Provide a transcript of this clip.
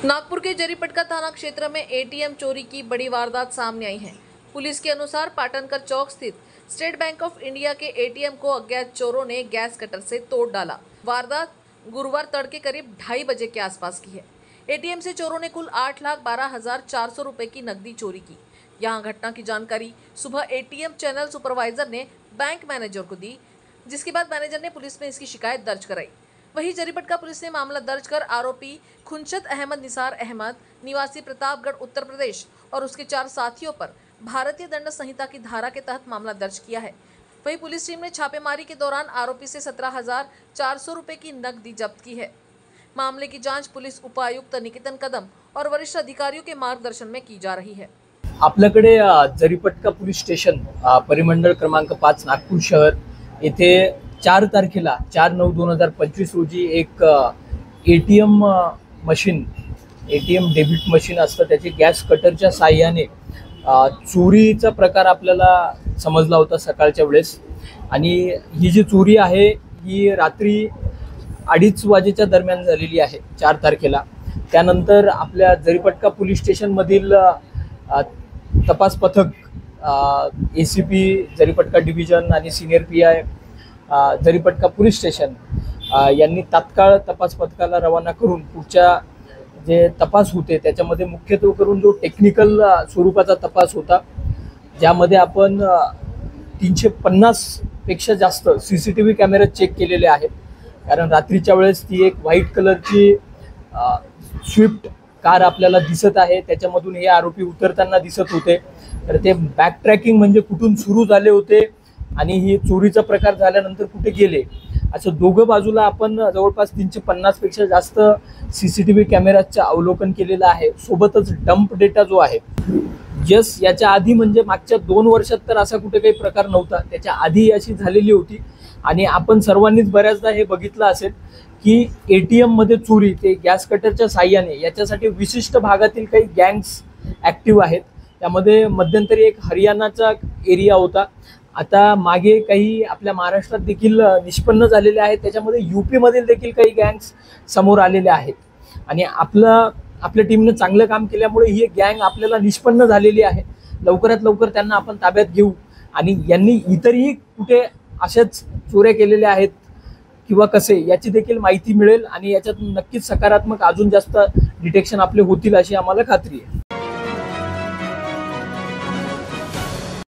नागपुर के जरीपटका थाना क्षेत्र में एटीएम चोरी की बड़ी वारदात सामने आई है। पुलिस के अनुसार पाटनकर चौक स्थित state bank of India K ATM को अज्ञात चोरों ने गैस कटर से तोड़ डाला। वारदात गुरुवार तड़के करीब 2:30 बजे के आसपास की है। एटीएम से चोरों ने कुल 8,12,400 रुपए की नकदी चोरी की। यहां घटना की जानकारी सुबह एटीएम चैनल सुपरवाइजर ने बैंक मैनेजर को दी, जिसके बाद मैनेजर ने पुलिस में इसकी शिकायत दर्ज कराई। वहीं जरीपटका पुलिस ने मामला दर्ज कर आरोपी खुंचत अहमद निसार अहमद निवासी प्रतापगढ़ उत्तर प्रदेश और उसके 4 साथियों पर भारतीय दंड संहिता की धारा के तहत मामला दर्ज किया है। वहीं पुलिस टीम ने छापेमारी के दौरान आरोपी से 17,400 रुपए की नकदी जब्त की है। मामले की जांच पुलिस उपायुक्त निकेतन कदम और वरिष्ठ अधिकारियों के मार्गदर्शन में की जा रही है। आपल्याकडे जरीपटका पोलीस स्टेशन परिमंडळ क्रमांक 5 नागपूर शहर येथे 4 तारखेला 4/9/2025 रोजी एक एटीएम डेबिट मशीन असतं, त्याची गॅस कटरच्या साहाय्याने चोरीचा प्रकार आपल्याला समजला होता सकाळच्या वेळेस। आणि ही जी चोरी आहे ही रात्री 2:30 वाजेच्या दरम्यान झालेली आहे 4 तारखेला। त्यानंतर आपल्या जरीपटका पोलीस स्टेशन मधील तपास पथक एसीपी जरीपटका डिव्हिजन आणि senior PI Jaripatka police station यांनी तात्काळ तपास पथकाला रवाना करून पुढच्या जे तपास होते त्याच्यामध्ये मुख्यत्वे करून जो टेक्निकल स्वरूपाचा तपास होता, ज्यामध्ये आपण 350 पेक्षा जास्त सीसीटीव्ही कॅमेरे चेक केलेले आहेत। कारण रात्रीच्या वेळेस ती एक व्हाईट कलरची स्विफ्ट कार आपल्याला दिसत आहे, त्याच्यामधून हे आरोपी उतरताना दिसत होते। तर ते बॅक ट्रॅकिंग म्हणजे कुठून सुरू झाले होते आणि ही चोरीचा प्रकार झाल्यानंतर कुठे गेले, असं दोघं बाजूला आपण जवळपास 350 पेक्षा जास्त सीसीटीव्ही कॅमेऱ्याचं अवलोकन केलेलं आहे। सोबतच डंप डेटा जो आहे याच्या आधी म्हणजे मागच्या 2 वर्षात तर असा कुठे काही प्रकार नव्हता, त्याच्या आधी अशी झालेली होती। आणि आपण सर्वांनीच बऱ्याचदा हे बघितलं असेल की एटीएम मध्ये चोरी ते गॅस कटरच्या साहाय्याने, याच्यासाठी विशिष्ट भागातील काही गँग्स ऍक्टिव्ह आहेत। त्यामध्ये मध्यंतरी एक हरियाणाचा एरिया होता, आता मागे काही आपल्या महाराष्ट्रात देखील निष्पन्न झालेले आहेत, त्याच्यामध्ये यूपी मधील देखील काही गँग्स समोर आलेले आहेत। आणि आपल्या टीमने चांगलं काम केल्यामुळे ही गँग आपल्याला निष्पन्न झालेली आहे। लवकरात लवकर त्यांना आपण ताब्यात घेऊ आणि यांनी इतरही कुठे अशाच चोऱ्या केलेल्या आहेत किंवा कसे याची देखील माहिती मिळेल आणि याच्यात नक्कीच सकारात्मक अजून जास्त डिटेक्शन आपले होतील अशी आम्हाला खात्री आहे।